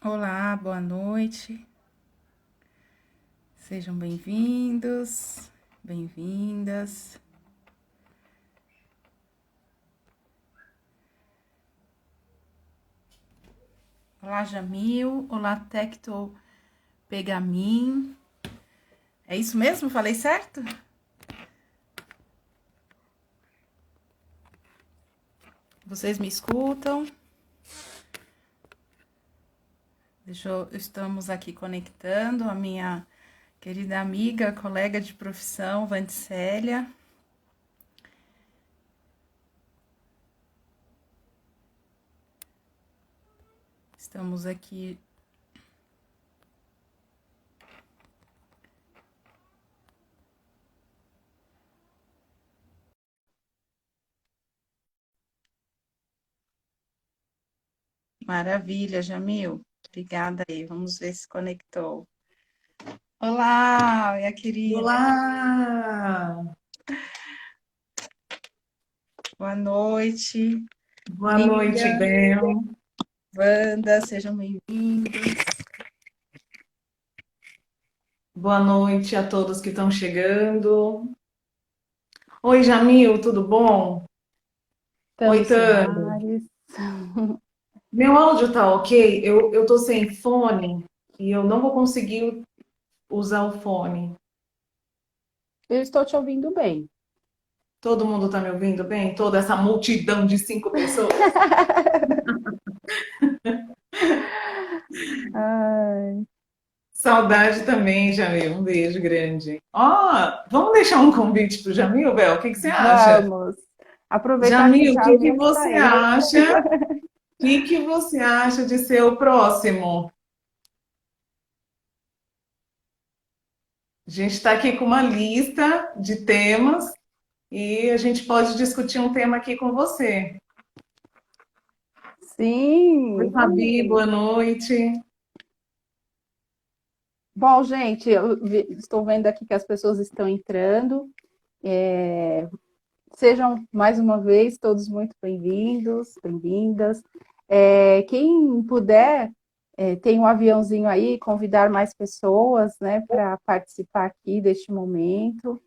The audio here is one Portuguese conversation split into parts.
Olá, boa noite. Sejam bem-vindos, bem-vindas. Olá, Jamil. Olá, Tecto Pegamin. É isso mesmo? Falei certo? Vocês me escutam? Estamos aqui conectando a minha querida amiga, colega de profissão, Vanticélia. Estamos aqui. Maravilha, Jamil. Obrigada aí. Vamos ver se conectou. Olá, minha querida. Olá! Boa noite. Boa noite, Miriam, Bel. Wanda, sejam bem-vindos. Boa noite a todos que estão chegando. Oi, Jamil, tudo bom? Oi, Tami Tânia. Soares. Meu áudio tá ok? Eu tô sem fone e eu não vou conseguir usar o fone. Eu estou te ouvindo bem. Todo mundo tá me ouvindo bem? Toda essa multidão de 5 pessoas? Ai, Saudade também, Jamil. Um beijo grande. Ó, vamos deixar um convite pro Jamil, Bel? O que que você acha? vamos aproveitar que o Jamil, o que que Jamil está você aí. acha? Que você acha de ser o próximo? A gente está aqui com uma lista de temas e a gente pode discutir um tema aqui com você. Oi, Sim. Fabi, boa noite. Bom, gente, estou vendo aqui que as pessoas estão entrando. Sejam mais uma vez todos muito bem-vindos, bem-vindas. Quem puder, tem um aviãozinho aí, convidar mais pessoas, né, para participar aqui deste momento.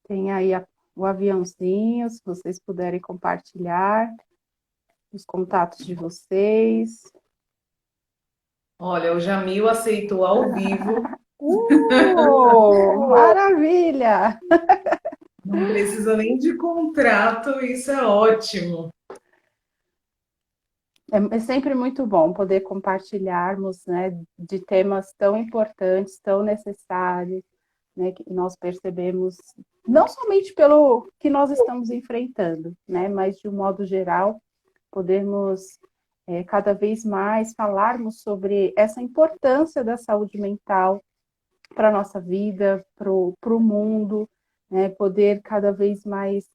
Tem aí o aviãozinho, se vocês puderem compartilhar os contatos de vocês. Olha, o Jamil aceitou ao vivo, Maravilha! não precisa nem de contrato, isso é ótimo. É sempre muito bom poder compartilharmos, né, de temas tão importantes, tão necessários, né, que nós percebemos, não somente pelo que nós estamos enfrentando, né, mas de um modo geral, podermos cada vez mais falarmos sobre essa importância da saúde mental para a nossa vida, para o mundo, né? Poder cada vez mais,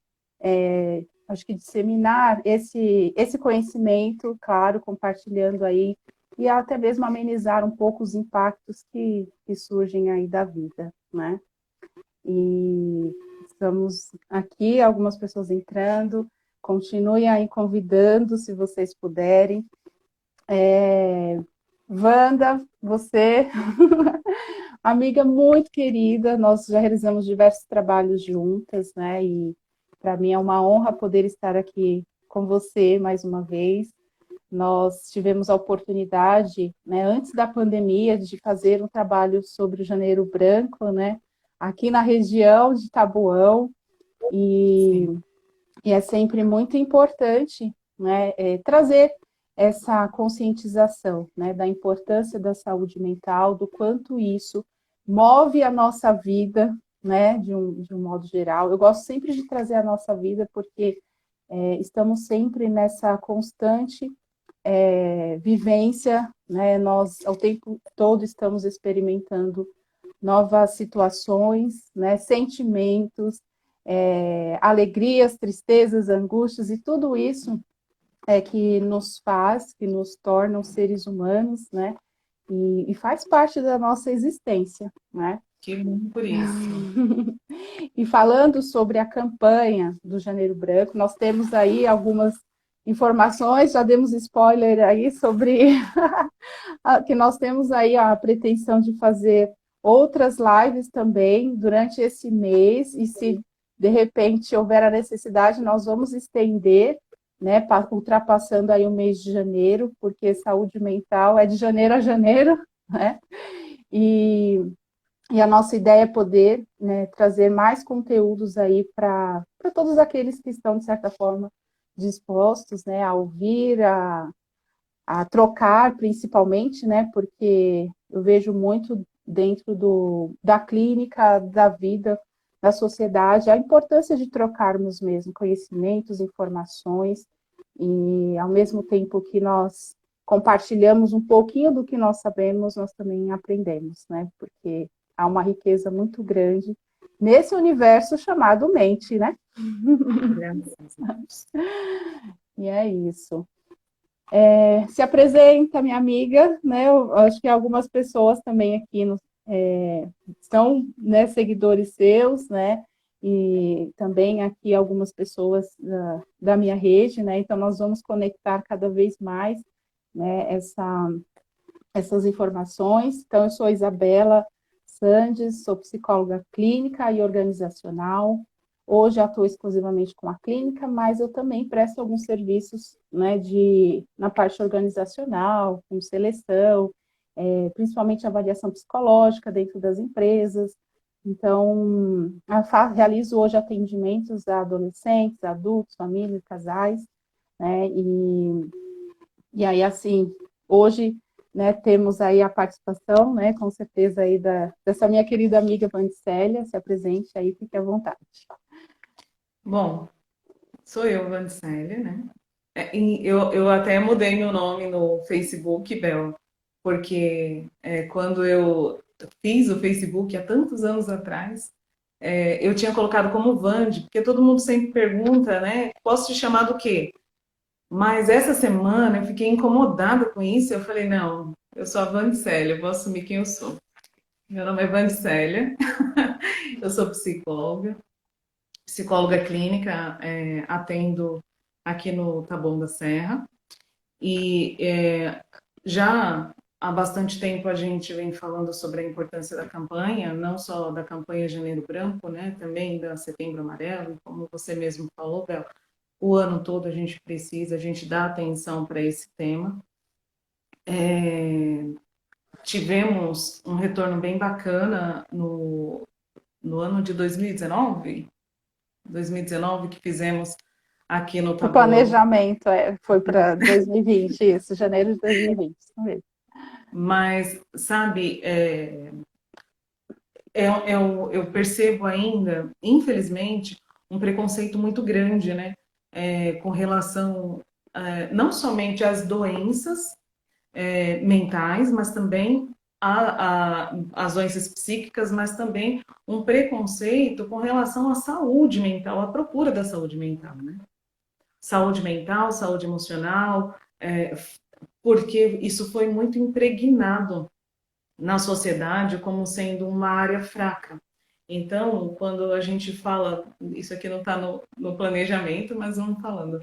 acho que disseminar esse conhecimento, claro, compartilhando aí, e até mesmo amenizar um pouco os impactos que surgem aí da vida, né? E estamos aqui, algumas pessoas entrando, continuem aí convidando, se vocês puderem. Wanda, você, amiga muito querida, nós já realizamos diversos trabalhos juntas, né? E para mim é uma honra poder estar aqui com você mais uma vez. Nós tivemos a oportunidade, né, antes da pandemia, de fazer um trabalho sobre o Janeiro Branco, né? Aqui na região de Taboão, e, Sim. e é sempre muito importante, né, trazer essa conscientização, né, da importância da saúde mental, do quanto isso move a nossa vida, né, de um modo geral. Eu gosto sempre de trazer a nossa vida porque estamos sempre nessa constante vivência, né, nós ao tempo todo estamos experimentando novas situações, né, sentimentos, alegrias, tristezas, angústias, e tudo isso é que nos faz, que nos tornam seres humanos, né? E faz parte da nossa existência, né? Que bom por isso. E falando sobre a campanha do Janeiro Branco, nós temos aí algumas. informações, já demos spoiler aí sobre que nós temos aí a pretensão de fazer outras lives também durante esse mês, e se de repente houver a necessidade, nós vamos estender, né, ultrapassando aí o mês de janeiro, porque saúde mental é de janeiro a janeiro, né? E a nossa ideia é poder, né, trazer mais conteúdos aí para todos aqueles que estão, de certa forma, dispostos, né, a ouvir, a trocar, principalmente, né, porque eu vejo muito dentro da clínica, da vida, da sociedade, a importância de trocarmos mesmo conhecimentos, informações, e ao mesmo tempo que nós compartilhamos um pouquinho do que nós sabemos, nós também aprendemos, né, porque há uma riqueza muito grande nesse universo chamado mente, né? E é isso. Se apresenta, minha amiga, né? Eu acho que algumas pessoas também aqui são, né, seguidores seus, né? E também aqui algumas pessoas da minha rede, né? Então nós vamos conectar cada vez mais, né, essas informações. Então, eu sou Isabela Sandes, sou psicóloga clínica e organizacional. Hoje atuo exclusivamente com a clínica, mas eu também presto alguns serviços, né, na parte organizacional, com seleção, principalmente avaliação psicológica dentro das empresas. Então, realizo hoje atendimentos a adolescentes, adultos, famílias, casais, né, e aí, assim, hoje, né, temos aí a participação, né, com certeza aí dessa minha querida amiga Vandicélia. Se apresente aí, fique à vontade. Bom, sou eu, Vandicélia, né? E eu até mudei meu nome no Facebook, Bel, porque quando eu fiz o Facebook há tantos anos atrás, eu tinha colocado como Vande, porque todo mundo sempre pergunta, né? Posso te chamar do quê? Mas essa semana eu fiquei incomodada com isso. Eu falei, não, eu sou a Vandicélia, eu vou assumir quem eu sou. Meu nome é Vandicélia, eu sou psicóloga clínica, atendo aqui no Taboão da Serra. E já há bastante tempo a gente vem falando sobre a importância da campanha, não só da campanha Janeiro Branco, né, também da Setembro Amarelo, e como você mesmo falou, Bel, o ano todo a gente dá atenção para esse tema. Tivemos um retorno bem bacana no ano de 2019, que fizemos aqui no O Taboão. planejamento foi para 2020, isso, janeiro de 2020, isso mesmo. Mas, sabe, eu percebo ainda, infelizmente, um preconceito muito grande, né, com relação não somente às doenças mentais, mas também às doenças psíquicas, mas também um preconceito com relação à saúde mental, à procura da saúde mental, né? Saúde mental, saúde emocional, porque isso foi muito impregnado na sociedade como sendo uma área fraca. Então, quando a gente fala, isso aqui não está no planejamento, mas vamos falando.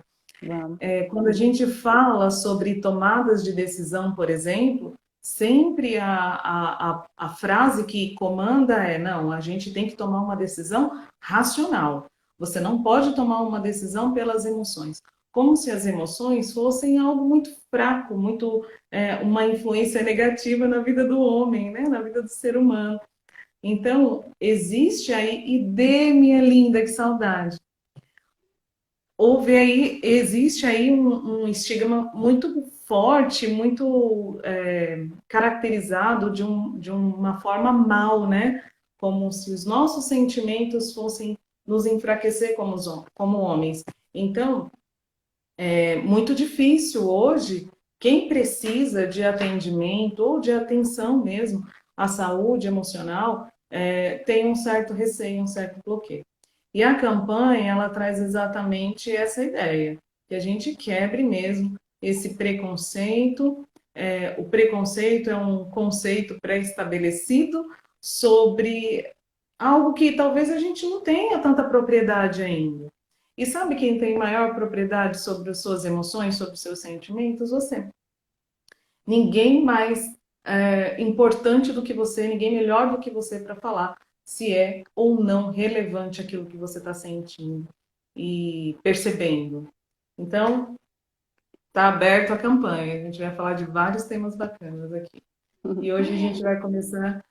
Quando a gente fala sobre tomadas de decisão, por exemplo, sempre a frase que comanda não, a gente tem que tomar uma decisão racional. Você não pode tomar uma decisão pelas emoções. Como se as emoções fossem algo muito fraco, muito uma influência negativa na vida do homem, né? Na vida do ser humano. Então, existe aí, e dê minha linda, que saudade. Existe aí um estigma muito forte, muito caracterizado de uma forma mal, né? Como se os nossos sentimentos fossem nos enfraquecer como homens. Então, é muito difícil hoje, quem precisa de atendimento ou de atenção mesmo à saúde emocional, tem um certo receio, um certo bloqueio. E a campanha, ela traz exatamente essa ideia, que a gente quebre mesmo esse preconceito. O preconceito é um conceito pré-estabelecido sobre algo que talvez a gente não tenha tanta propriedade ainda. E sabe quem tem maior propriedade sobre as suas emoções, sobre os seus sentimentos? Você. Ninguém mais importante do que você, ninguém melhor do que você para falar se é ou não relevante aquilo que você está sentindo e percebendo. Então, está aberto a campanha. A gente vai falar de vários temas bacanas aqui. E hoje a gente vai começar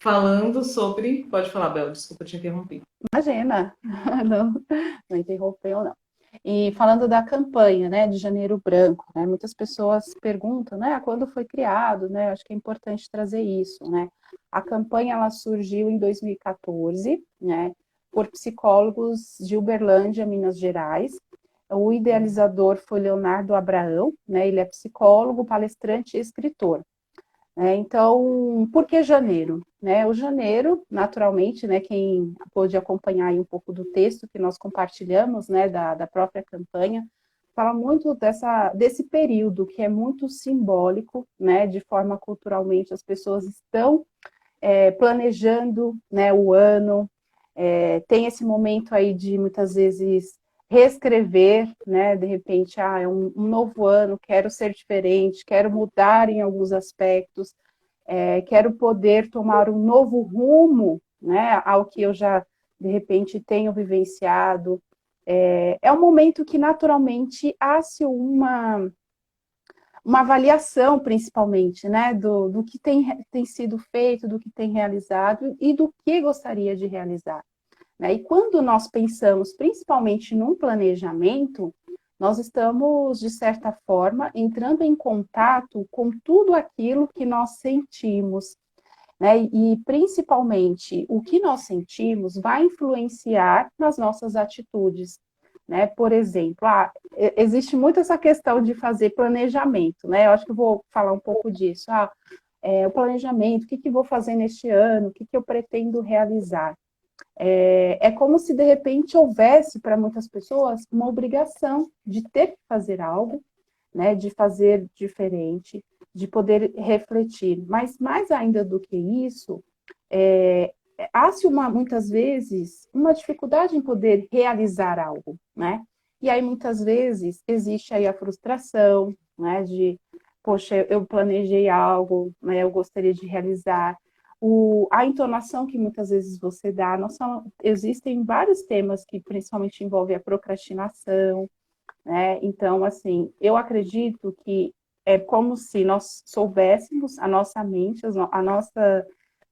falando sobre. Pode falar, Bel, desculpa te interromper. Imagina, não, não interrompeu, não. E falando da campanha, né, de Janeiro Branco, né, muitas pessoas perguntam, né, quando foi criado, né, acho que é importante trazer isso, né. A campanha, ela surgiu em 2014, né, por psicólogos de Uberlândia, Minas Gerais. O idealizador foi Leonardo Abraão, né, ele é psicólogo, palestrante e escritor. Então, por que janeiro? Né? O janeiro, naturalmente, né, quem pôde acompanhar aí um pouco do texto que nós compartilhamos, né, da própria campanha, fala muito desse período que é muito simbólico, né, de forma culturalmente as pessoas estão planejando, né, o ano, tem esse momento aí de muitas vezes reescrever, né? De repente, é um novo ano, quero ser diferente, quero mudar em alguns aspectos, quero poder tomar um novo rumo, né? Ao que eu já de repente tenho vivenciado. É um momento que naturalmente há-se uma avaliação, principalmente, né, do que tem sido feito, do que tem realizado e do que gostaria de realizar. Né? E quando nós pensamos principalmente num planejamento, nós estamos, de certa forma, entrando em contato com tudo aquilo que nós sentimos. Né? E, principalmente, o que nós sentimos vai influenciar nas nossas atitudes. Né? Por exemplo, existe muito essa questão de fazer planejamento. Né? Eu acho que eu vou falar um pouco disso. O planejamento, o que eu vou fazer neste ano, o que eu pretendo realizar. É como se, de repente, houvesse para muitas pessoas uma obrigação de ter que fazer algo, né, de fazer diferente, de poder refletir. Mas, mais ainda do que isso, há-se muitas vezes uma dificuldade em poder realizar algo, né? E aí, muitas vezes, existe aí a frustração, né, de, poxa, eu planejei algo, né, eu gostaria de realizar, a entonação que muitas vezes você dá, existem vários temas que principalmente envolvem a procrastinação, né? Então, assim, eu acredito que é como se nós soubéssemos a nossa mente,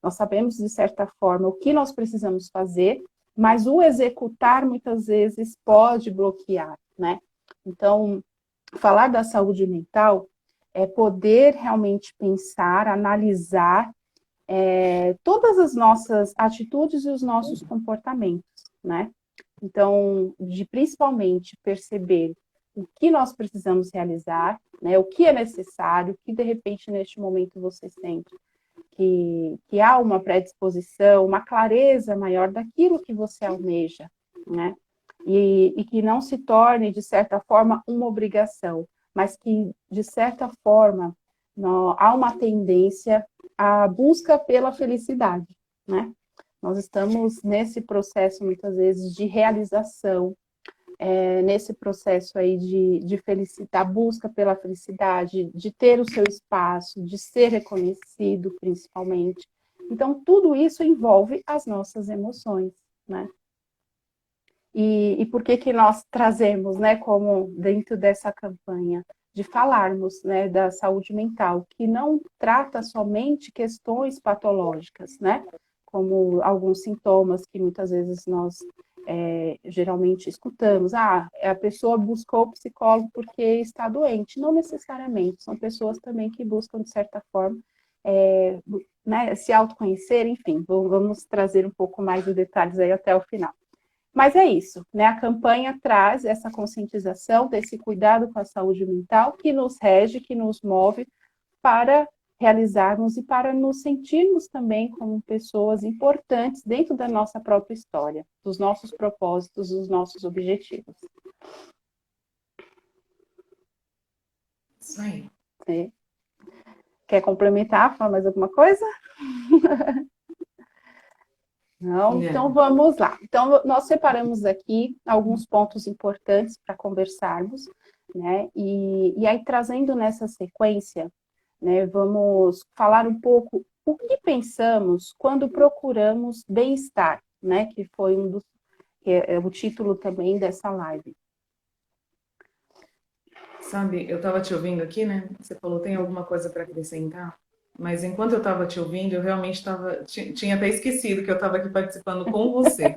nós sabemos de certa forma o que nós precisamos fazer, mas o executar muitas vezes pode bloquear, né? Então, falar da saúde mental é poder realmente pensar, analisar todas as nossas atitudes e os nossos comportamentos, né? Então, de principalmente perceber o que nós precisamos realizar, né? O que é necessário, o que de repente neste momento você sente que há uma predisposição, uma clareza maior daquilo que você almeja, né? E que não se torne, de certa forma, uma obrigação, mas que, de certa forma, há uma tendência à busca pela felicidade, né? Nós estamos nesse processo, muitas vezes, de realização, nesse processo aí de felicidade, busca pela felicidade, de ter o seu espaço, de ser reconhecido, principalmente. Então, tudo isso envolve as nossas emoções, né? E por que nós trazemos, né, como dentro dessa campanha, de falarmos, né, da saúde mental, que não trata somente questões patológicas, né, como alguns sintomas que muitas vezes nós geralmente escutamos. A pessoa buscou o psicólogo porque está doente. Não necessariamente, são pessoas também que buscam, de certa forma, né, se autoconhecer, enfim, vamos trazer um pouco mais de detalhes aí até o final. Mas é isso, né? A campanha traz essa conscientização desse cuidado com a saúde mental que nos rege, que nos move para realizarmos e para nos sentirmos também como pessoas importantes dentro da nossa própria história, dos nossos propósitos, dos nossos objetivos. Isso aí. Quer complementar? Falar mais alguma coisa? Não? É. Então vamos lá. Então nós separamos aqui alguns pontos importantes para conversarmos, né? E aí trazendo nessa sequência, né, vamos falar um pouco o que pensamos quando procuramos bem-estar, né? Que foi que é o título também dessa live. Sabe, eu estava te ouvindo aqui, né? Você falou, tem alguma coisa para acrescentar? Mas enquanto eu estava te ouvindo, eu realmente tinha até esquecido que eu estava aqui participando com você.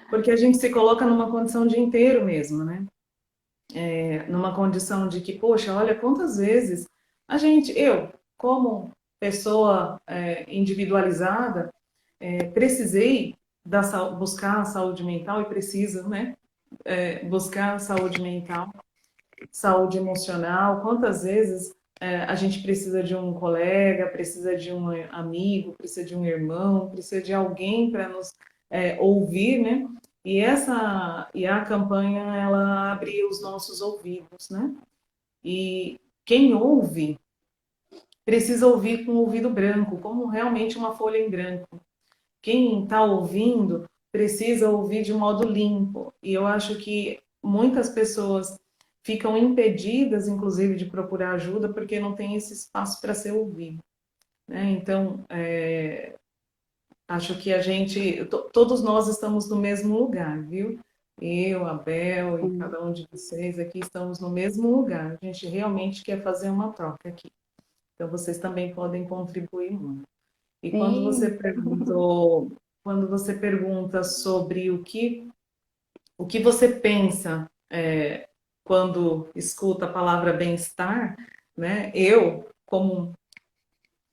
Porque a gente se coloca numa condição de inteiro mesmo, né? Numa condição de que, poxa, olha quantas vezes eu, como pessoa individualizada, precisei buscar a saúde mental e preciso, né? Buscar a saúde mental, saúde emocional. Quantas vezes a gente precisa de um colega, precisa de um amigo, precisa de um irmão, precisa de alguém para nos ouvir, né? E a campanha, ela abre os nossos ouvidos, né? E quem ouve precisa ouvir com o ouvido branco, como realmente uma folha em branco. Quem está ouvindo precisa ouvir de modo limpo. E eu acho que muitas pessoas ficam impedidas, inclusive, de procurar ajuda porque não tem esse espaço para ser ouvido, né? Então, acho que todos nós estamos no mesmo lugar, viu? Eu, a Bel e cada um de vocês aqui estamos no mesmo lugar. A gente realmente quer fazer uma troca aqui. Então, vocês também podem contribuir muito. E Sim. quando você pergunta sobre o que você pensa quando escuta a palavra bem-estar, né? Eu, como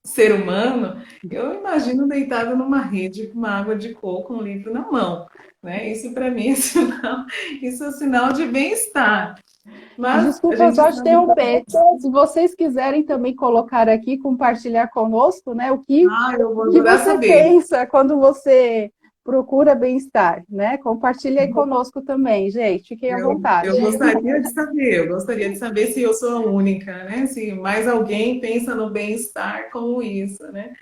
ser humano, eu imagino deitado numa rede com uma água de coco, um livro na mão, né? Isso para mim isso é sinal de bem-estar. Mas a Desculpa gente só te sabe que... interromper. Se vocês quiserem também colocar aqui, compartilhar conosco, né, Eu vou o que adorar você saber. pensa quando você procura bem-estar, né? Compartilhe aí conosco também, gente. Fiquem à Eu vontade. gostaria de saber se eu sou a única, né? Se mais alguém pensa no bem-estar como isso, né?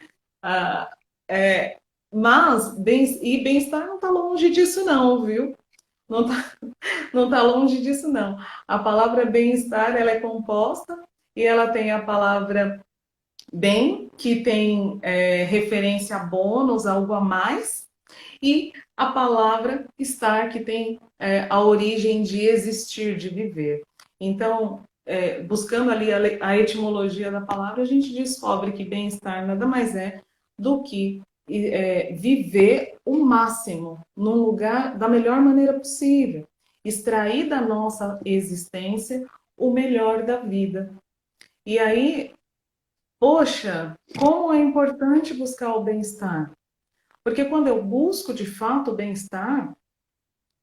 Ah, é, mas bem-estar não está longe disso não, viu? Não está não tá longe disso não. A palavra bem-estar, ela é composta e ela tem a palavra bem, que tem referência a bônus, algo a mais, e a palavra estar, que tem a origem de existir, de viver. Então, buscando ali a etimologia da palavra, a gente descobre que bem-estar nada mais é do que viver o máximo num lugar da melhor maneira possível, extrair da nossa existência o melhor da vida. E aí, poxa, como é importante buscar o bem-estar. Porque quando eu busco de fato o bem-estar,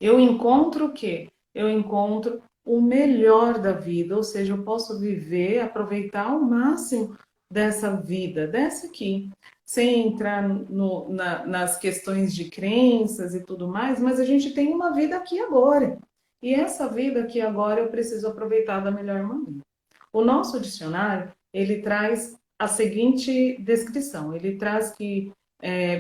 eu encontro o quê? Eu encontro o melhor da vida, ou seja, eu posso viver, aproveitar ao máximo dessa vida, dessa aqui, sem entrar nas questões de crenças e tudo mais, mas a gente tem uma vida aqui agora. E essa vida aqui agora eu preciso aproveitar da melhor maneira. O nosso dicionário, ele traz a seguinte descrição, ele traz que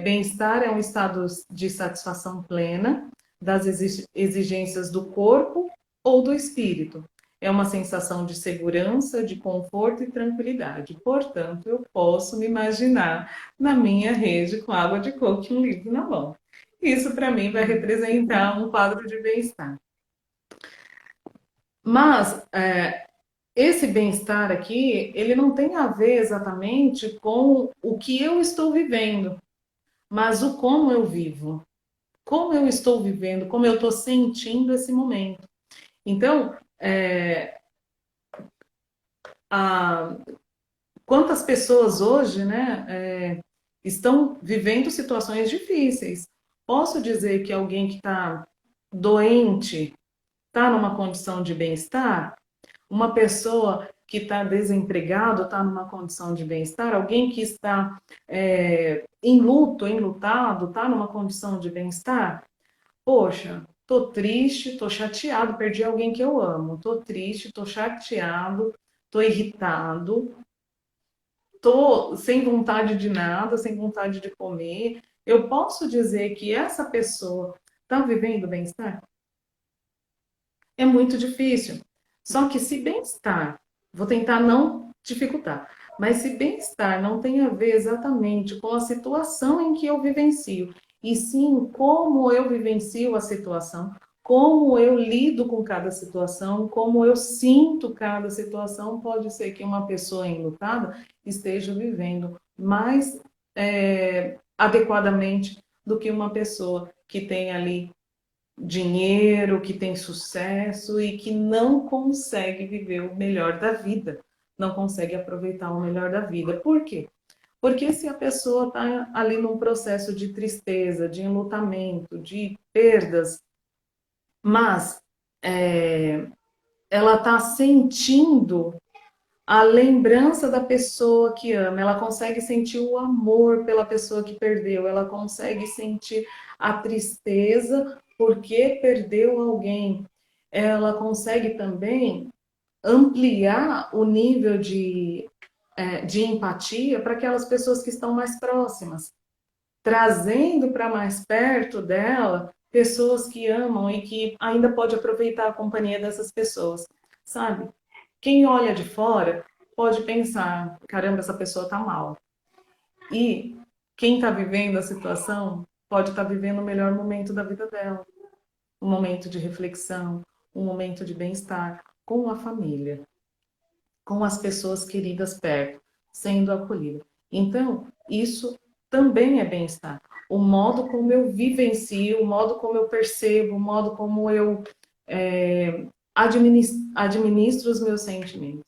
bem-estar é um estado de satisfação plena das exigências do corpo ou do espírito. É uma sensação de segurança, de conforto e tranquilidade. Portanto, eu posso me imaginar na minha rede com água de coco e um livro na mão. Isso, para mim, vai representar um quadro de bem-estar. Mas esse bem-estar aqui, ele não tem a ver exatamente com o que eu estou vivendo, mas o como eu vivo, como eu estou vivendo, como eu estou sentindo esse momento. Então, a, quantas pessoas hoje, né, estão vivendo situações difíceis. Posso dizer que alguém que está doente está numa condição de bem-estar? Uma pessoa que está desempregado está numa condição de bem-estar? Alguém que está em luto, enlutado, está numa condição de bem-estar? Poxa, tô triste, tô chateado, perdi alguém que eu amo. Tô triste, tô chateado, tô irritado, tô sem vontade de nada, sem vontade de comer. eu posso dizer que essa pessoa está vivendo bem-estar? É muito difícil. Só que se bem-estar, vou tentar não dificultar, mas se bem-estar não tem a ver exatamente com a situação em que eu vivencio, e sim como eu vivencio a situação, como eu lido com cada situação, como eu sinto cada situação, pode ser que uma pessoa enlutada esteja vivendo mais adequadamente do que uma pessoa que tem ali dinheiro, que tem sucesso e que não consegue viver o melhor da vida, não consegue aproveitar o melhor da vida. Por quê? Porque se a pessoa está ali num processo de tristeza, de enlutamento, de perdas, mas ela está sentindo a lembrança da pessoa que ama, ela consegue sentir o amor pela pessoa que perdeu, ela consegue sentir a tristeza porque perdeu alguém. Ela consegue também ampliar o nível de empatia para aquelas pessoas que estão mais próximas, trazendo para mais perto dela pessoas que amam e que ainda pode aproveitar a companhia dessas pessoas, sabe? Quem olha de fora pode pensar, caramba, essa pessoa está mal. E quem está vivendo a situação pode estar vivendo o melhor momento da vida dela. Um momento de reflexão, um momento de bem-estar com a família, com as pessoas queridas perto, sendo acolhida. Então, isso também é bem-estar. O modo como eu vivencio, o modo como eu percebo, o modo como eu administro os meus sentimentos.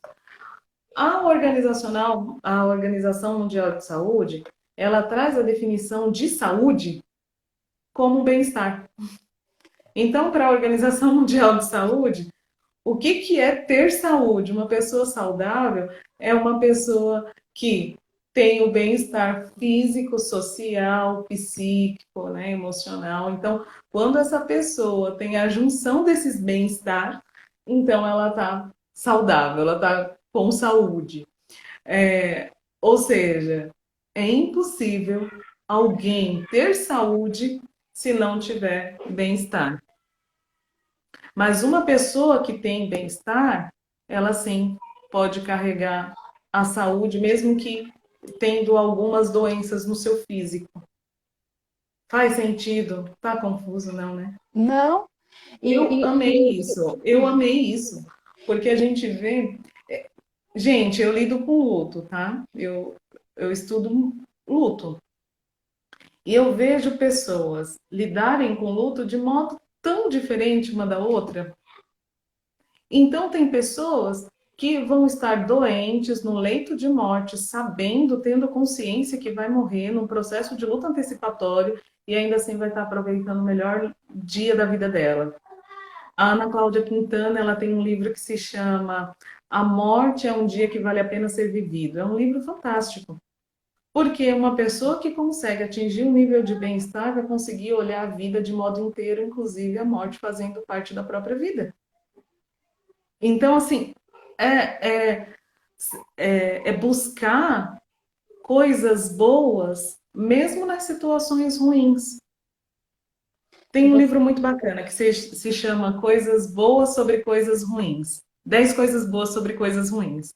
A Organização Mundial de Saúde, ela traz a definição de saúde como bem-estar. Então, para a Organização Mundial de Saúde, o que é ter saúde? Uma pessoa saudável é uma pessoa que tem o bem-estar físico, social, psíquico, né, emocional. Então, quando essa pessoa tem a junção desses bem-estar, então ela está saudável, ela está com saúde. Ou seja, é impossível alguém ter saúde se não tiver bem-estar. Mas uma pessoa que tem bem-estar, ela sim pode carregar a saúde, mesmo que tendo algumas doenças no seu físico. Faz sentido? Tá confuso, não, né? Não, Eu e, amei isso, eu amei isso, porque a gente vê. Gente, eu lido com luto, tá? Eu estudo luto. E eu vejo pessoas lidarem com luto de modo tão diferente uma da outra. Então, tem pessoas que vão estar doentes no leito de morte, sabendo, tendo consciência que vai morrer num processo de luto antecipatório e ainda assim vai estar aproveitando o melhor dia da vida dela. A Ana Cláudia Quintana, ela tem um livro que se chama A Morte é um Dia que Vale a Pena Ser Vivido. É um livro fantástico. Porque uma pessoa que consegue atingir um nível de bem-estar vai conseguir olhar a vida de modo inteiro, inclusive a morte fazendo parte da própria vida. Então, assim, é, é, é buscar coisas boas, mesmo nas situações ruins. Tem um livro muito bacana que se chama Coisas Boas sobre Coisas Ruins. 10 coisas boas sobre coisas ruins.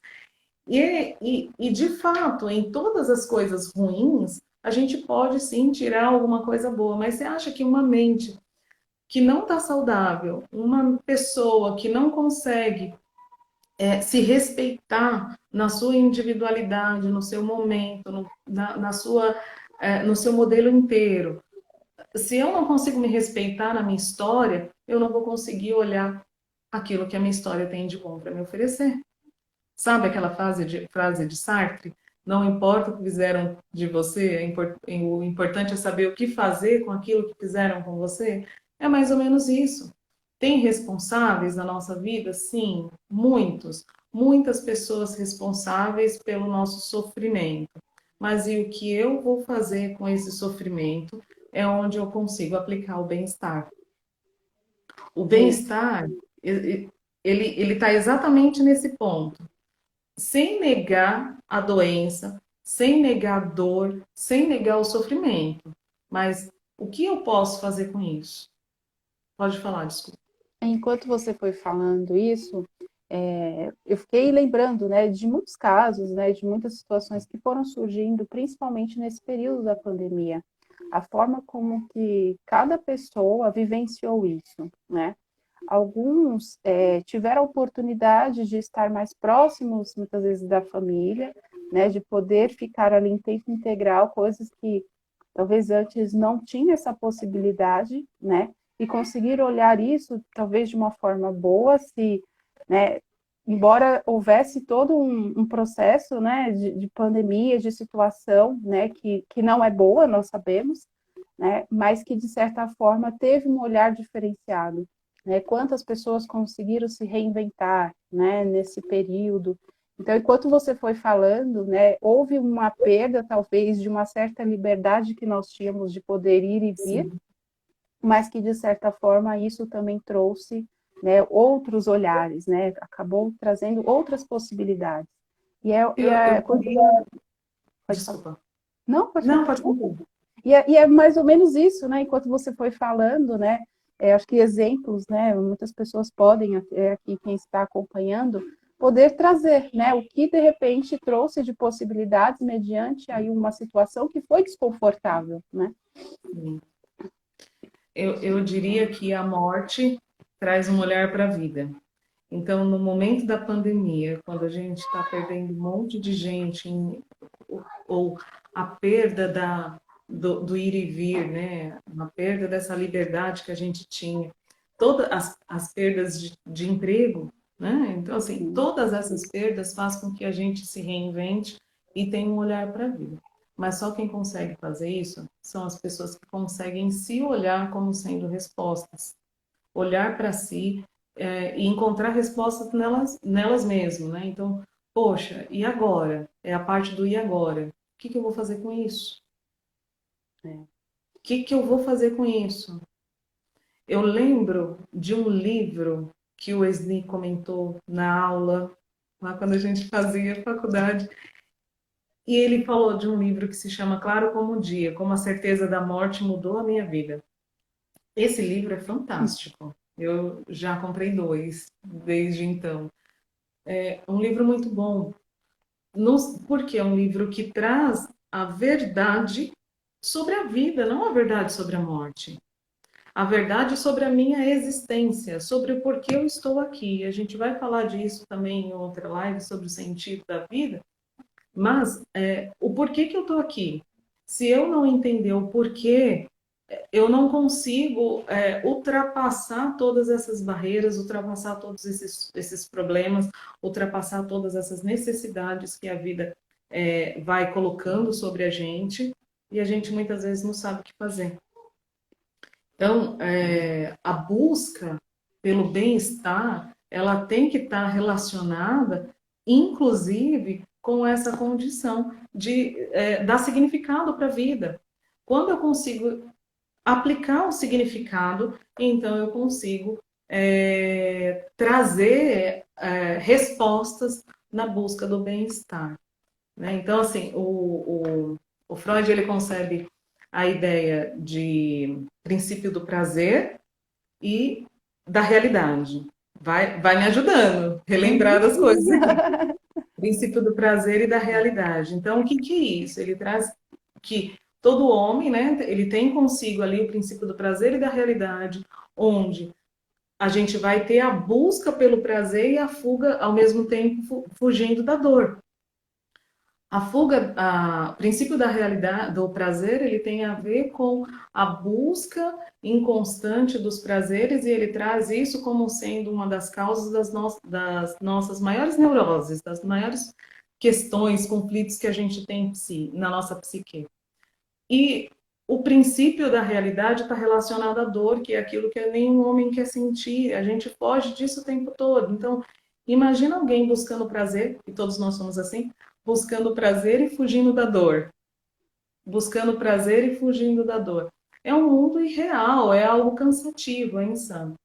E de fato, em todas as coisas ruins, a gente pode sim tirar alguma coisa boa, mas você acha que uma mente que não está saudável, uma pessoa que não consegue se respeitar na sua individualidade, no seu momento, no seu modelo inteiro. Se eu não consigo me respeitar na minha história, eu não vou conseguir olhar aquilo que a minha história tem de bom para me oferecer. Sabe aquela frase de Sartre? Não importa o que fizeram de você, o importante é saber o que fazer com aquilo que fizeram com você. É mais ou menos isso. Tem responsáveis na nossa vida? Sim, muitos. Muitas pessoas responsáveis pelo nosso sofrimento. Mas e o que eu vou fazer com esse sofrimento é onde eu consigo aplicar o bem-estar. O bem-estar, ele está exatamente nesse ponto. Sem negar a doença, sem negar a dor, sem negar o sofrimento, mas o que eu posso fazer com isso? Pode falar, desculpa. Enquanto você foi falando isso, eu fiquei lembrando, né, de muitos casos, né, de muitas situações que foram surgindo, principalmente nesse período da pandemia. A forma como que cada pessoa vivenciou isso, né? Alguns tiveram a oportunidade de estar mais próximos, muitas vezes, da família, né, de poder ficar ali em tempo integral, coisas que talvez antes não tinha essa possibilidade, né? E conseguir olhar isso talvez de uma forma boa, se, né, embora houvesse todo um processo, né, de pandemia, de situação, né, que não é boa, nós sabemos, né, mas que de certa forma teve um olhar diferenciado, né? Quantas pessoas conseguiram se reinventar, né, nesse período. Então, enquanto você foi falando, né, houve uma perda talvez de uma certa liberdade que nós tínhamos de poder ir e vir, Sim. mas que de certa forma isso também trouxe, né, outros olhares, né? Acabou trazendo outras possibilidades. Eu Quando... queria. Pode falar. Desculpa. Não, pode Não, falar. pode concluir. E é mais ou menos isso, né? Enquanto você foi falando, né? Acho que exemplos, né? Muitas pessoas podem, até aqui quem está acompanhando, poder trazer, né? O que de repente trouxe de possibilidades mediante aí uma situação que foi desconfortável, né? Sim. Eu diria que a morte traz um olhar para a vida. Então, no momento da pandemia, quando a gente está perdendo um monte de gente, ou a perda do ir e vir, né? A perda dessa liberdade que a gente tinha, todas as perdas de emprego, né? Então, assim, Sim. todas essas perdas fazem com que a gente se reinvente e tenha um olhar para a vida. Mas só quem consegue fazer isso são as pessoas que conseguem se olhar como sendo respostas, olhar para si e encontrar respostas nelas mesmas, né? Então, poxa, e agora? É a parte do e agora? O que eu vou fazer com isso? É. O que eu vou fazer com isso? Eu lembro de um livro que o Esni comentou na aula, lá quando a gente fazia faculdade, e ele falou de um livro que se chama Claro como o Dia, como a certeza da morte mudou a minha vida. Esse livro é fantástico. Eu já comprei 2 desde então. É um livro muito bom, porque é um livro que traz a verdade sobre a vida, não a verdade sobre a morte. A verdade sobre a minha existência, sobre o porquê eu estou aqui. A gente vai falar disso também em outra live sobre o sentido da vida, mas o porquê que eu estou aqui. Se eu não entender o porquê, eu não consigo ultrapassar todas essas barreiras, ultrapassar todos esses problemas, ultrapassar todas essas necessidades que a vida vai colocando sobre a gente e a gente muitas vezes não sabe o que fazer. Então, a busca pelo bem-estar, ela tem que estar relacionada, inclusive, com essa condição de dar significado para a vida. Quando eu consigo aplicar o significado, então eu consigo trazer respostas na busca do bem-estar, né? Então, assim, o Freud ele concebe a ideia de princípio do prazer e da realidade. Vai me ajudando a relembrar das coisas aqui. Princípio do prazer e da realidade. Então, o que é isso? Ele traz que todo homem, né, ele tem consigo ali o princípio do prazer e da realidade, onde a gente vai ter a busca pelo prazer e a fuga ao mesmo tempo fugindo da dor. A fuga, o princípio da realidade, do prazer, ele tem a ver com a busca inconstante dos prazeres e ele traz isso como sendo uma das causas das nossas maiores neuroses, das maiores questões, conflitos que a gente tem na nossa psique. E o princípio da realidade está relacionado à dor, que é aquilo que nenhum homem quer sentir. A gente foge disso o tempo todo. Então, imagina alguém buscando prazer, e todos nós somos assim, buscando prazer e fugindo da dor. Buscando prazer e fugindo da dor. É um mundo irreal, é algo cansativo, é insano.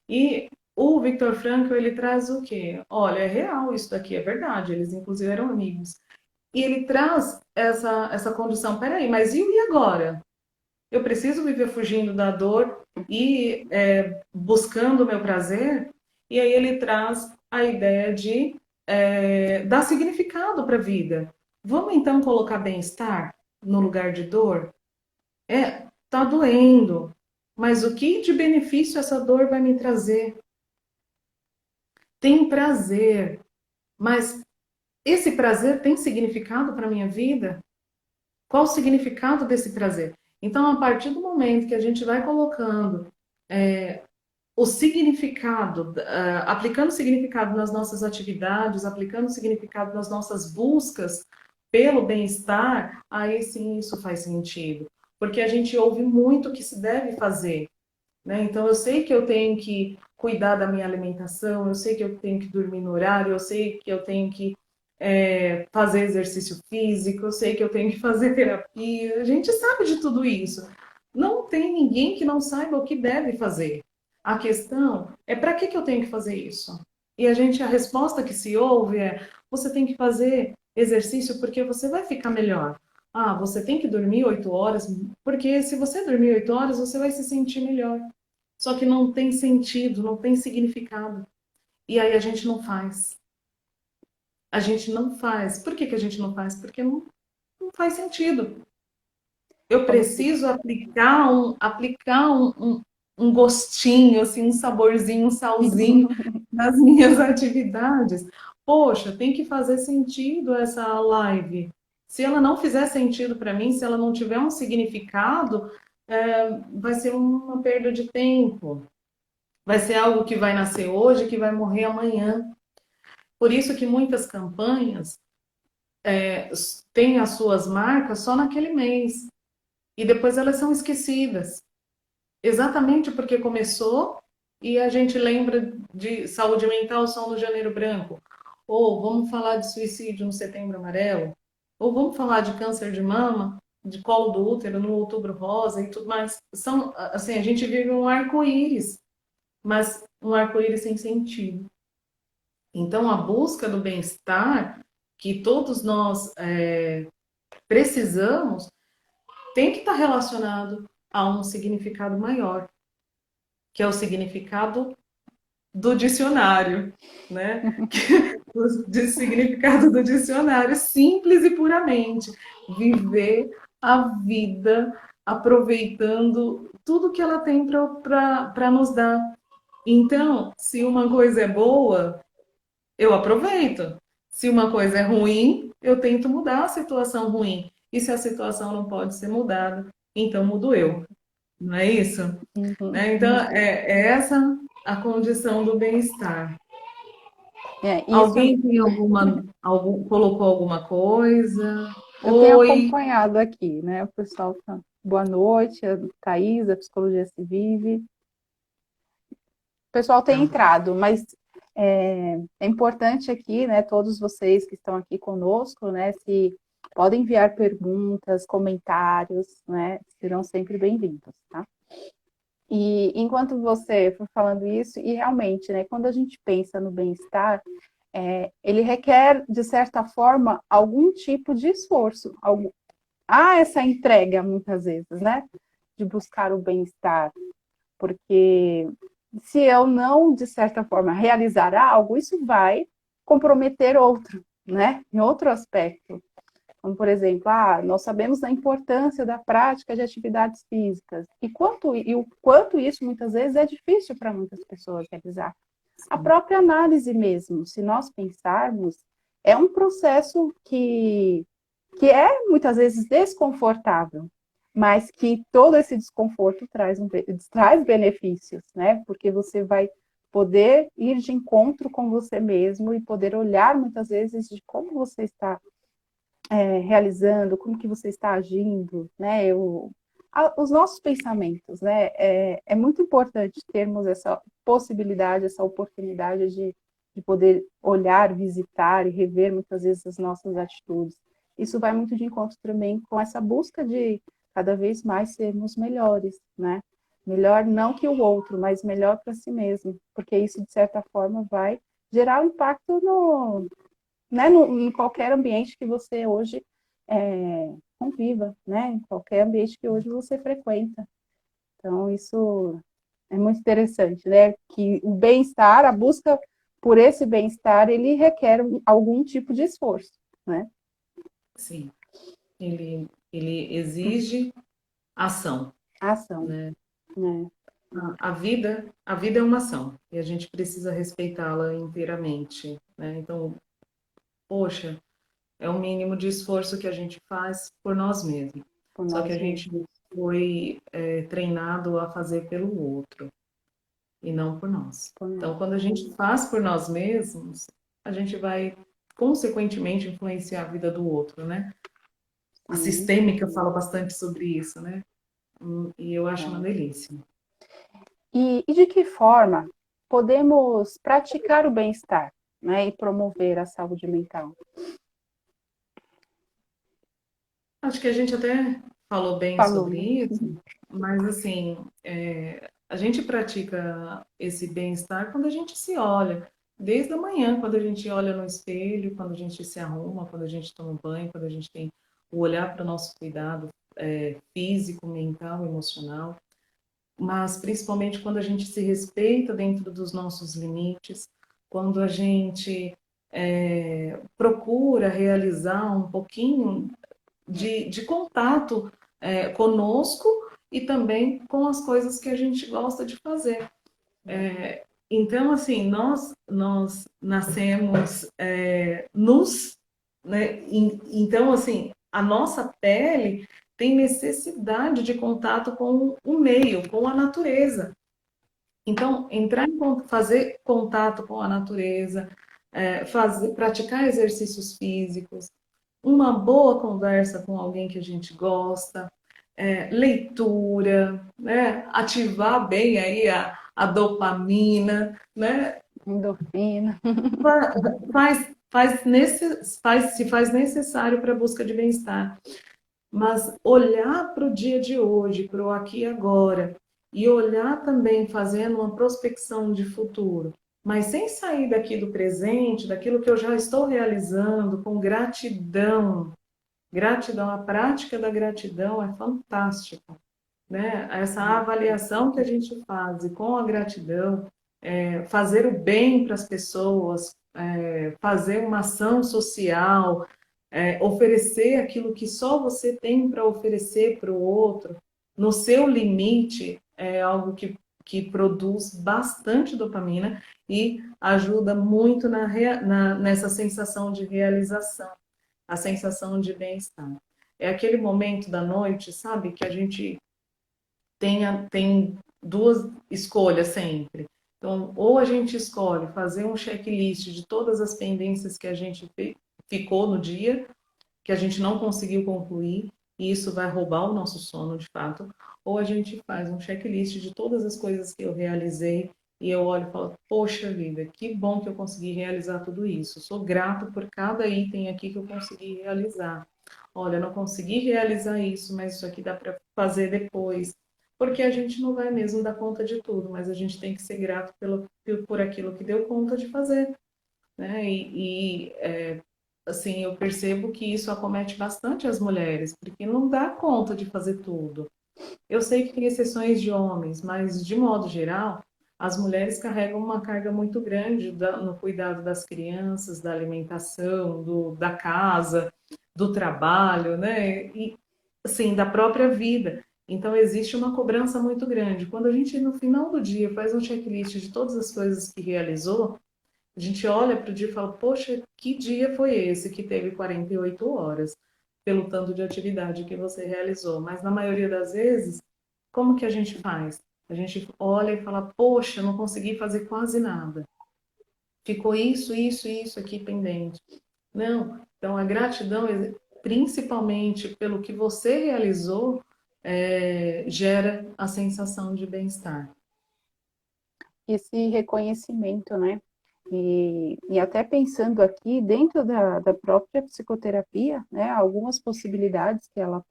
E o Viktor Frankl, ele traz o quê? Olha, é real isso daqui, é verdade. Eles, inclusive, eram amigos. E ele traz essa condição. Peraí, mas e agora? eu preciso viver fugindo da dor e buscando o meu prazer. E aí ele traz a ideia de dar significado para a vida. Vamos então colocar bem-estar no lugar de dor? Tá doendo, mas o que de benefício essa dor vai me trazer? Tem prazer, mas esse prazer tem significado para a minha vida? Qual o significado desse prazer? Então, a partir do momento que a gente vai colocando o significado, aplicando significado nas nossas atividades, aplicando significado nas nossas buscas pelo bem-estar, aí sim isso faz sentido. Porque a gente ouve muito o que se deve fazer, né? Então, eu sei que eu tenho que cuidar da minha alimentação, eu sei que eu tenho que dormir no horário, eu sei que eu tenho que fazer exercício físico, eu sei que eu tenho que fazer terapia, a gente sabe de tudo isso. Não tem ninguém que não saiba o que deve fazer. A questão é para que eu tenho que fazer isso? E a resposta que se ouve é: você tem que fazer exercício porque você vai ficar melhor. Ah, você tem que dormir 8 horas, porque se você dormir 8 horas, você vai se sentir melhor. Só que não tem sentido, não tem significado. E aí a gente não faz. A gente não faz. Por que a gente não faz? Porque não faz sentido. Eu Como se... preciso aplicar um gostinho, assim, um saborzinho, um salzinho nas minhas atividades. Poxa, tem que fazer sentido essa live. Se ela não fizer sentido para mim, se ela não tiver um significado, vai ser uma perda de tempo. Vai ser algo que vai nascer hoje, que vai morrer amanhã. Por isso que muitas campanhas têm as suas marcas só naquele mês. E depois elas são esquecidas. Exatamente porque começou e a gente lembra de saúde mental só no Janeiro Branco. Ou vamos falar de suicídio no Setembro Amarelo. Ou vamos falar de câncer de mama, de colo do útero no Outubro Rosa e tudo mais. São, assim, a gente vive um arco-íris, mas um arco-íris sem sentido. Então, a busca do bem-estar que todos nós precisamos tem que estar relacionado a um significado maior, que é o significado do dicionário, né? O significado do dicionário, simples e puramente. Viver a vida aproveitando tudo que ela tem para nos dar. Então, se uma coisa é boa, eu aproveito. Se uma coisa é ruim, eu tento mudar a situação ruim. E se a situação não pode ser mudada, então mudo eu. Não é isso? Uhum. Né? Então, é essa a condição do bem-estar. Isso Alguém tem colocou alguma coisa? eu tenho Oi. acompanhado aqui, né? O pessoal tá... Boa noite, a Thaís, a Psicologia Se Vive. O pessoal tem Tá. entrado, mas é importante aqui, né? Todos vocês que estão aqui conosco, né? Se podem enviar perguntas, comentários, né? Serão sempre bem-vindos, tá? E enquanto você for falando isso, e realmente, né? Quando a gente pensa no bem-estar, ele requer, de certa forma, algum tipo de esforço. Há essa entrega, muitas vezes, né? De buscar o bem-estar. Porque se eu não, de certa forma, realizar algo, isso vai comprometer outro, né? Em outro aspecto. Como, por exemplo, nós sabemos da importância da prática de atividades físicas. E o quanto isso, muitas vezes, é difícil para muitas pessoas realizar. A própria análise mesmo, se nós pensarmos, é um processo que é, muitas vezes, desconfortável, mas que todo esse desconforto traz benefícios, né? Porque você vai poder ir de encontro com você mesmo e poder olhar, muitas vezes, de como você está realizando, como que você está agindo, né? Os nossos pensamentos, né? É muito importante termos essa possibilidade, essa oportunidade de poder olhar, visitar e rever muitas vezes as nossas atitudes. Isso vai muito de encontro também com essa busca de cada vez mais sermos melhores, né? Melhor não que o outro, mas melhor para si mesmo, porque isso, de certa forma, vai gerar um impacto em qualquer ambiente que você hoje conviva, né? Em qualquer ambiente que hoje você frequenta. Então, isso é muito interessante, né? Que o bem-estar, a busca por esse bem-estar, ele requer algum tipo de esforço, né? Sim, ele exige ação, Ação, né? né? A vida é uma ação e a gente precisa respeitá-la inteiramente, né? Então, poxa, é o mínimo de esforço que a gente faz por nós mesmos. Por Só que nós a gente mesmos, foi treinado a fazer pelo outro e não por nós. por nós. Então, quando a gente faz por nós mesmos, a gente vai consequentemente influenciar a vida do outro, né? A Sim, sistêmica fala bastante sobre isso, né? E eu acho uma é. delícia. E de que forma podemos praticar o bem-estar, né? E promover a saúde mental? Acho que a gente até falou bem Falou, né? sobre isso, mas assim, a gente pratica esse bem-estar quando a gente se olha. Desde a manhã, quando a gente olha no espelho, quando a gente se arruma, quando a gente toma um banho, quando a gente tem o olhar para o nosso cuidado físico, mental, emocional, mas principalmente quando a gente se respeita dentro dos nossos limites, quando a gente procura realizar um pouquinho de contato conosco e também com as coisas que a gente gosta de fazer. Então, assim, nós nascemos nus, né? Então, assim, a nossa pele tem necessidade de contato com o meio, com a natureza. Então, fazer contato com a natureza, praticar exercícios físicos, uma boa conversa com alguém que a gente gosta, leitura, né? Ativar bem aí a dopamina, né? Endorfina. Se faz necessário para a busca de bem-estar. Mas olhar para o dia de hoje, para o aqui e agora, e olhar também fazendo uma prospecção de futuro, mas sem sair daqui do presente, daquilo que eu já estou realizando, com gratidão. Gratidão, a prática da gratidão é fantástica, né? Essa avaliação que a gente faz e com a gratidão, fazer o bem para as pessoas, fazer uma ação social, oferecer aquilo que só você tem para oferecer para o outro, no seu limite, é algo que produz bastante dopamina e ajuda muito nessa sensação de realização, a sensação de bem-estar. É aquele momento da noite, sabe, que a gente tem duas escolhas sempre. Então, ou a gente escolhe fazer um checklist de todas as pendências que a gente ficou no dia, que a gente não conseguiu concluir, e isso vai roubar o nosso sono de fato, ou a gente faz um checklist de todas as coisas que eu realizei e eu olho e falo, poxa vida, que bom que eu consegui realizar tudo isso. Sou grato por cada item aqui que eu consegui realizar. Olha, eu não consegui realizar isso, mas isso aqui dá para fazer depois. Porque a gente não vai mesmo dar conta de tudo, mas a gente tem que ser grato por aquilo que deu conta de fazer, né? Assim, eu percebo que isso acomete bastante as mulheres, porque não dá conta de fazer tudo. Eu sei que tem exceções de homens, mas de modo geral, as mulheres carregam uma carga muito grande no cuidado das crianças, da alimentação, da casa, do trabalho, né? E assim, da própria vida. Então existe uma cobrança muito grande. Quando a gente no final do dia faz um checklist de todas as coisas que realizou, a gente olha para o dia e fala, poxa, que dia foi esse que teve 48 horas, pelo tanto de atividade que você realizou. Mas na maioria das vezes, como que a gente faz? A gente olha e fala, poxa, não consegui fazer quase nada. Ficou isso aqui pendente. Não. Então a gratidão, principalmente pelo que você realizou, gera a sensação de bem-estar. Esse reconhecimento, né? E até pensando aqui, dentro da própria psicoterapia, né, algumas possibilidades que ela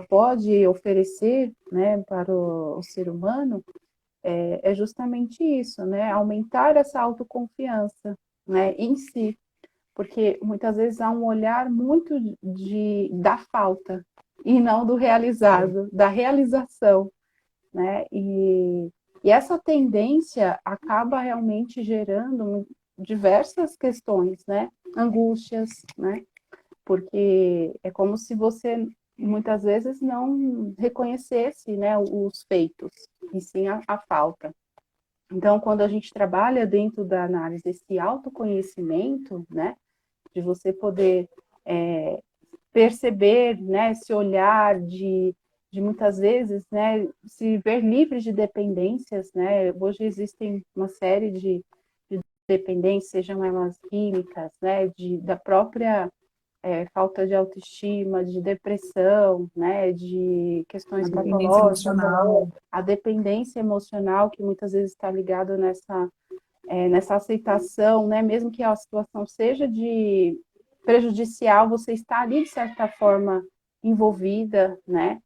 pode oferecer, né, para o ser humano, é justamente isso, né? Aumentar essa autoconfiança, né, em si. porque muitas vezes há um olhar muito da falta e não do realizado, da realização, né? E essa tendência acaba realmente gerando diversas questões, né? Angústias, né? Porque é como se você muitas vezes não reconhecesse, né, os feitos, e sim a falta. Então, quando a gente trabalha dentro da análise desse autoconhecimento, né, de você poder perceber, né, esse olhar de muitas vezes, né, se ver livre de dependências, né, hoje existem uma série de dependências, sejam elas químicas, né, da própria falta de autoestima, de depressão, né, de questões A dependência patológicas, emocional. a dependência emocional que muitas vezes está ligada nessa aceitação, né, mesmo que a situação seja de prejudicial, você está ali de certa forma envolvida, né,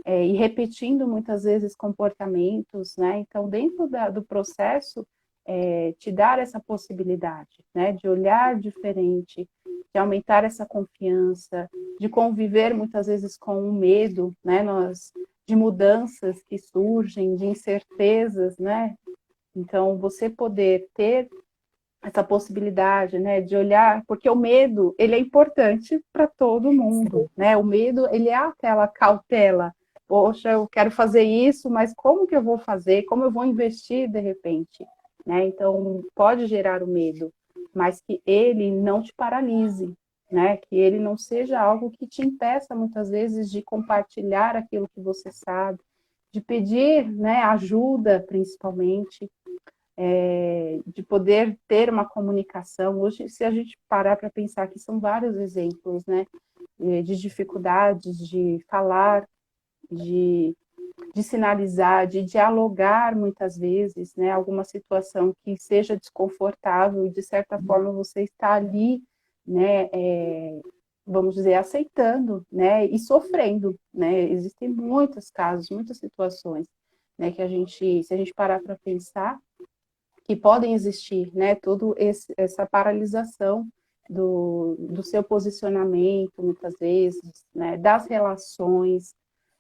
e repetindo muitas vezes comportamentos, né, então dentro do processo te dar essa possibilidade, né, de olhar diferente, de aumentar essa confiança, de conviver muitas vezes com o medo, né, de mudanças que surgem, de incertezas, né, então você poder ter essa possibilidade, né, de olhar, porque o medo, ele é importante para todo mundo, né, o medo, ele é aquela cautela, poxa, eu quero fazer isso, mas como que eu vou fazer, como eu vou investir de repente, né, então pode gerar o medo, mas que ele não te paralise, né, que ele não seja algo que te impeça muitas vezes de compartilhar aquilo que você sabe, de pedir, né, ajuda principalmente, de poder ter uma comunicação. Hoje, se a gente parar para pensar que são vários exemplos, né, de dificuldades de falar, de, de sinalizar, de dialogar muitas vezes, né, alguma situação que seja desconfortável e de certa forma você está ali, né, vamos dizer, aceitando, né, e sofrendo, né, existem muitos casos, muitas situações, né, que se a gente parar para pensar, que podem existir, né? Essa paralisação do seu posicionamento, muitas vezes, né? Das relações.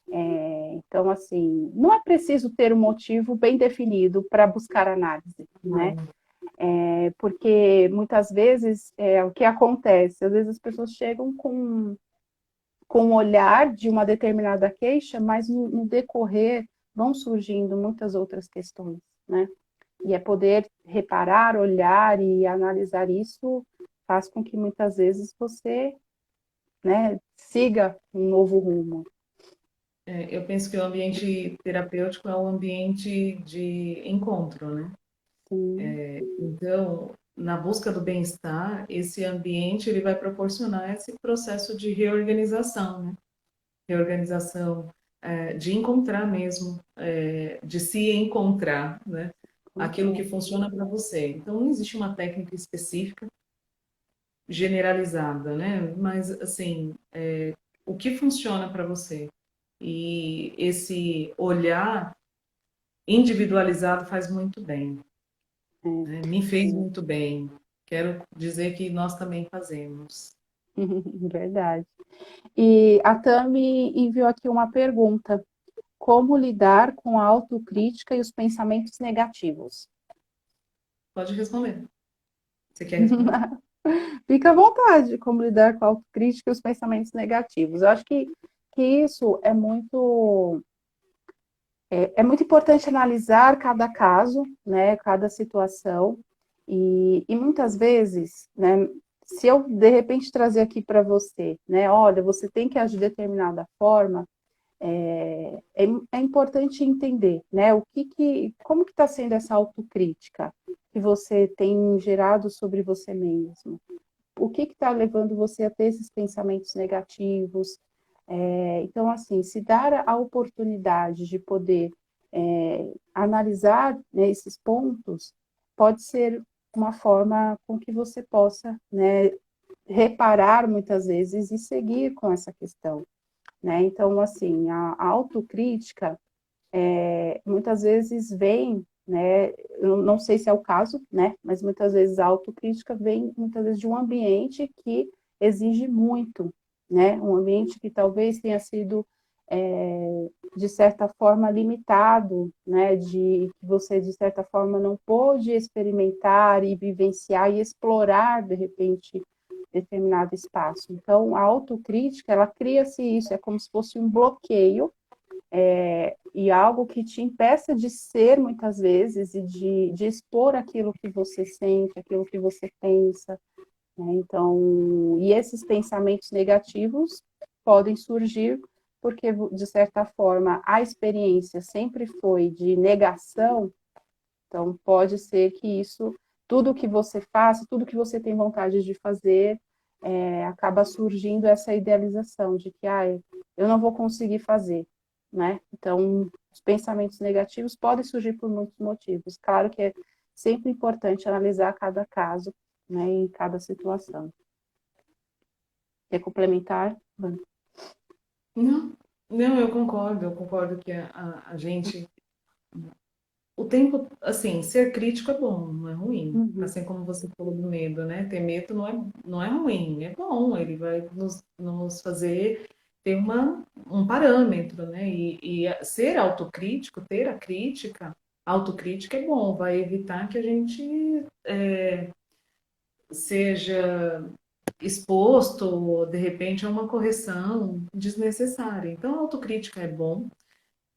Então, assim, não é preciso ter um motivo bem definido para buscar análise, né? Porque muitas vezes o que acontece, às vezes as pessoas chegam com o olhar de uma determinada queixa, mas no decorrer vão surgindo muitas outras questões, né? E é poder reparar, olhar e analisar isso faz com que muitas vezes você, né, siga um novo rumo. Eu penso que o ambiente terapêutico é um ambiente de encontro, né? Sim. Então, na busca do bem-estar, esse ambiente ele vai proporcionar esse processo de reorganização, né? Reorganização, de encontrar mesmo, de se encontrar, né? Aquilo que funciona para você. Então, não existe uma técnica específica generalizada, né? Mas, assim, o que funciona para você? E esse olhar individualizado faz muito bem, né? Me fez muito bem. Quero dizer que nós também fazemos. Verdade. E a Tami enviou aqui uma pergunta: como lidar com a autocrítica e os pensamentos negativos? Pode responder. Você quer responder? Fica à vontade, como lidar com a autocrítica e os pensamentos negativos. Eu acho que isso é muito importante analisar cada caso, né, cada situação, e muitas vezes, né, se eu de repente trazer aqui para você, né, olha, você tem que agir de determinada forma, é importante entender, né, como que está sendo essa autocrítica que você tem gerado sobre você mesmo, o que está levando você a ter esses pensamentos negativos. Então, assim, se dar a oportunidade de poder analisar, né, esses pontos, pode ser uma forma com que você possa, né, reparar muitas vezes e seguir com essa questão, né? Então, assim, a autocrítica muitas vezes vem né? Eu não sei se é o caso, né? Mas muitas vezes a autocrítica vem muitas vezes de um ambiente que exige muito, né? Um ambiente que talvez tenha sido de certa forma limitado, né? De que você de certa forma não pôde experimentar e vivenciar e explorar de repente determinado espaço. Então, a autocrítica, ela cria-se isso, é como se fosse um bloqueio e algo que te impeça de ser muitas vezes e de expor aquilo que você sente, aquilo que você pensa, né? Então, e esses pensamentos negativos podem surgir porque, de certa forma, a experiência sempre foi de negação, então pode ser que isso, tudo que você faça, tudo que você tem vontade de fazer, acaba surgindo essa idealização de que eu não vou conseguir fazer, né? Então, os pensamentos negativos podem surgir por muitos motivos. Claro que é sempre importante analisar cada caso, né, em cada situação. Quer complementar? Não, não, eu concordo que a gente, o tempo, assim, ser crítico é bom, não é ruim. Uhum. Assim como você falou do medo, né? Ter medo não é ruim, é bom, ele vai nos fazer ter um parâmetro, né? E ser autocrítico, ter a crítica, a autocrítica é bom, vai evitar que a gente seja exposto, de repente, a uma correção desnecessária. Então, a autocrítica é bom.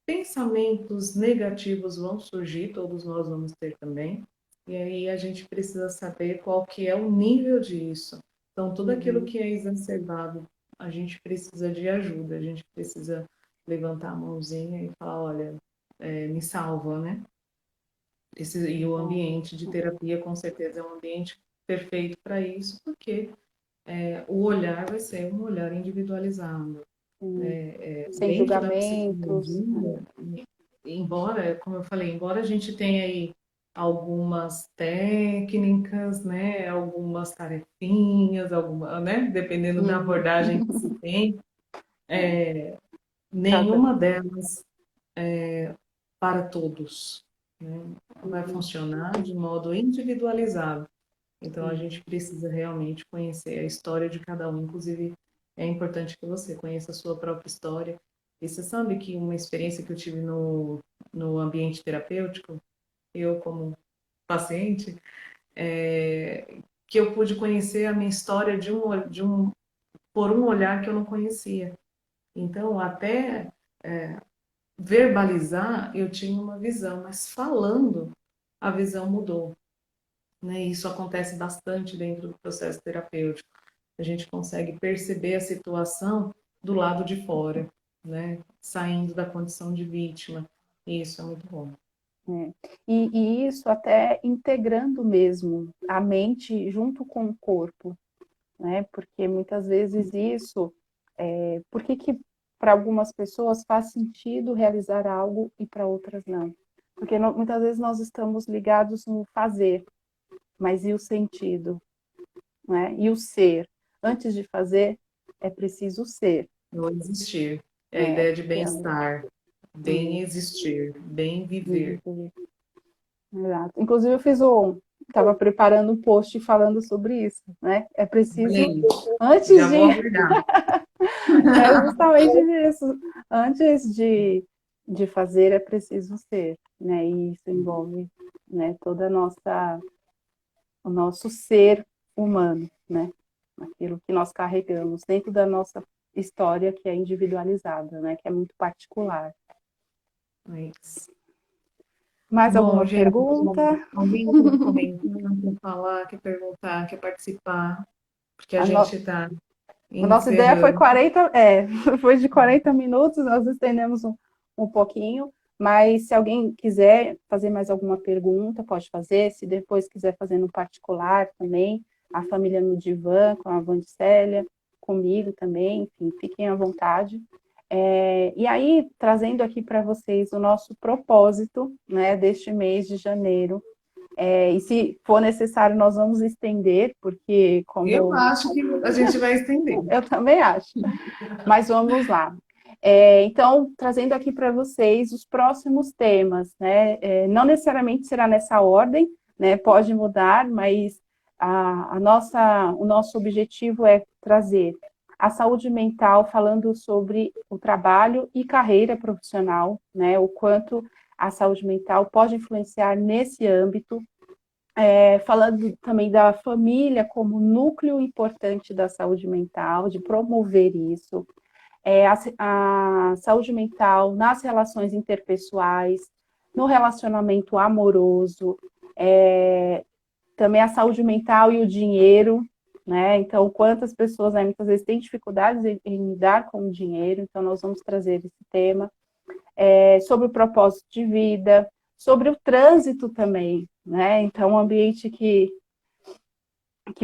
Pensamentos negativos vão surgir, todos nós vamos ter também. E aí a gente precisa saber qual que é o nível disso. Então, tudo aquilo que é exacerbado, a gente precisa de ajuda, a gente precisa levantar a mãozinha e falar, olha, me salva, né? E o ambiente de terapia, com certeza, é um ambiente perfeito para isso, porque o olhar vai ser um olhar individualizado. Sem Dentro da julgamentos. psicologia, embora, como eu falei, embora a gente tenha aí algumas técnicas, né, algumas tarefinhas, né, dependendo da abordagem que se tem, Cada... nenhuma delas para todos, né, vai funcionar de modo individualizado. Então, a gente precisa realmente conhecer a história de cada um. Inclusive, é importante que você conheça a sua própria história. E você sabe que uma experiência que eu tive no ambiente terapêutico, eu como paciente, que eu pude conhecer a minha história por um olhar que eu não conhecia. Então, até verbalizar, eu tinha uma visão, mas falando, a visão mudou. Né? Isso acontece bastante dentro do processo terapêutico. A gente consegue perceber a situação do lado de fora, né? Saindo da condição de vítima. E isso é muito bom. E isso até integrando mesmo a mente junto com o corpo, né? Porque muitas vezes isso, por que para algumas pessoas faz sentido realizar algo e para outras não? Porque muitas vezes nós estamos ligados no fazer, mas e o sentido, né? E o ser? Antes de fazer, é preciso ser. Não existir. É a ideia de Então, bem-estar. Bem existir. Bem viver. exato. Inclusive, estava preparando um post falando sobre isso, né? É Olha preciso, aí. antes Já de, vou abordar. é justamente isso, antes de fazer é preciso ser, né? E isso envolve, né, toda o nosso ser humano, né? Aquilo que nós carregamos dentro da nossa história que é individualizada, né? Que é muito particular. É isso. Mais Bom, alguma gente, pergunta? alguém quer comentar, quer falar, quer perguntar, quer participar? Porque a A, no... gente está a nossa ideia foi encerrando. 40, foi de 40 minutos, nós estendemos um pouquinho, mas se alguém quiser fazer mais alguma pergunta, pode fazer, se depois quiser fazer no particular também, a família no divã, com a Vandicélia, comigo também, enfim, fiquem à vontade. E aí, trazendo aqui para vocês o nosso propósito, né, deste mês de janeiro, e se for necessário, nós vamos estender, porque como Eu acho que a gente vai estender. eu também acho. Mas vamos lá. Então, trazendo aqui para vocês os próximos temas, né? Não necessariamente será nessa ordem, né? Pode mudar, mas o nosso objetivo é trazer a saúde mental falando sobre o trabalho e carreira profissional, né? O quanto a saúde mental pode influenciar nesse âmbito, falando também da família como núcleo importante da saúde mental, de promover isso, a saúde mental nas relações interpessoais, no relacionamento amoroso, também a saúde mental e o dinheiro, né? Então, quantas pessoas, né, muitas vezes têm dificuldades em lidar com o dinheiro, então nós vamos trazer esse tema, sobre o propósito de vida, sobre o trânsito também, né? Então, um ambiente que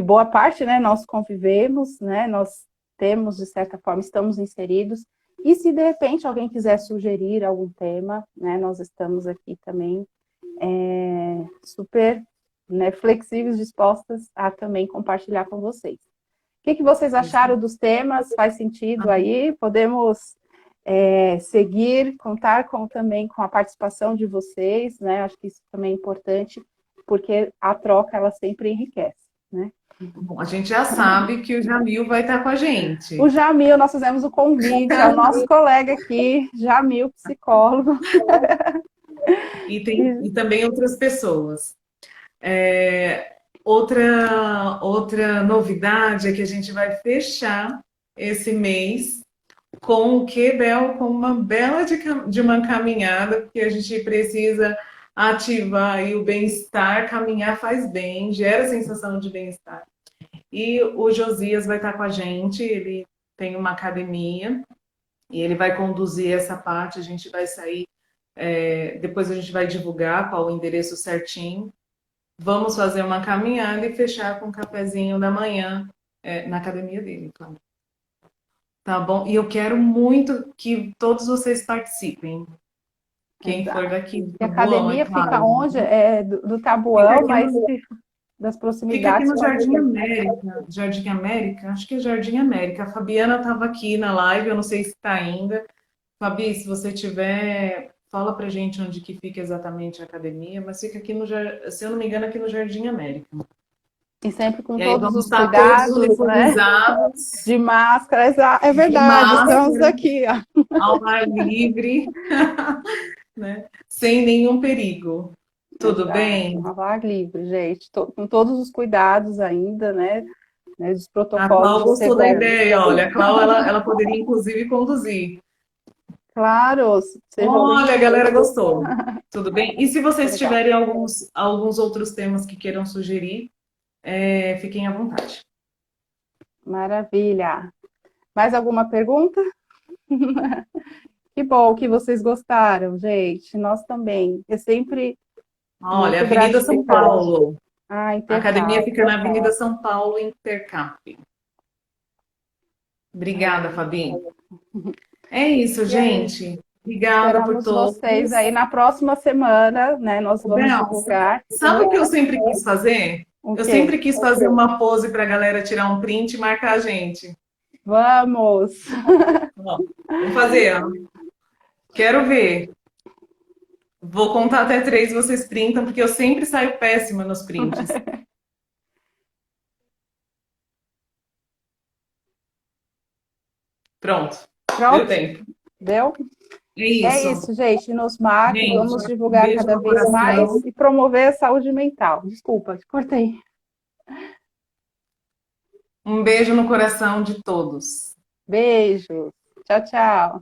boa parte, né, nós convivemos, né, nós temos, de certa forma, estamos inseridos, e se de repente alguém quiser sugerir algum tema, né, nós estamos aqui também super, né, flexíveis, dispostas a também compartilhar com vocês. O que vocês acharam dos temas? Faz sentido aí? Podemos seguir, contar também com a participação de vocês, né? Acho que isso também é importante, porque a troca, ela sempre enriquece, né? Bom, a gente já sabe que o Jamil vai estar com a gente. O Jamil, nós fizemos o convite ao nosso colega aqui, Jamil, psicólogo. E também outras pessoas. Outra novidade é que a gente vai fechar esse mês com o que, Bel? Com uma bela de uma caminhada, porque a gente precisa ativar aí o bem-estar. Caminhar faz bem, gera sensação de bem-estar. E o Josias vai estar com a gente, ele tem uma academia e ele vai conduzir essa parte, a gente vai sair, depois a gente vai divulgar qual o endereço certinho. Vamos fazer uma caminhada e fechar com um cafezinho da manhã na academia dele, claro. Tá bom? E eu quero muito que todos vocês participem. Quem for daqui do A Tabuão, academia claro. fica onde? Do Tabuão, mas das proximidades. Fica aqui no Jardim América. Jardim América? Acho que é Jardim América. A Fabiana estava aqui na live, eu não sei se está ainda. Fabi, se você tiver, fala pra gente onde que fica exatamente a academia, mas fica aqui se eu não me engano, aqui no Jardim América. E sempre com E todos os estar cuidados, todos uniformizados, né? De máscara, é verdade, estamos aqui, ó. ao ar livre, né? Sem nenhum perigo. Tudo bem? Ao ar livre, gente, com todos os cuidados ainda, né? Dos protocolos. A Clau gostou da ideia, olha, a Clau ela poderia inclusive conduzir. Claro. Olha, a galera gostou. Tudo bem? E se vocês tiverem alguns outros temas que queiram sugerir, fiquem à vontade. Maravilha. Mais alguma pergunta? Que bom que vocês gostaram, gente. Nós também. É sempre. Olha, Avenida São Paulo. A academia fica na Avenida São Paulo, Intercap. Obrigada, Fabi. É isso, gente. Obrigada por todos. Vocês aí na próxima semana, né? Nós vamos divulgar. Sabe o que eu sempre quis fazer? Eu sempre quis fazer uma pose para a galera tirar um print e marcar a gente. Vamos! Vamos fazer. Quero ver. Vou contar até 3 e vocês printam, porque eu sempre saio péssima nos prints. Pronto. Deu tempo. Deu? É isso, gente. Nos marquem, vamos divulgar cada vez mais e promover a saúde mental. Desculpa, te cortei. Um beijo no coração de todos. Beijo. Tchau, tchau.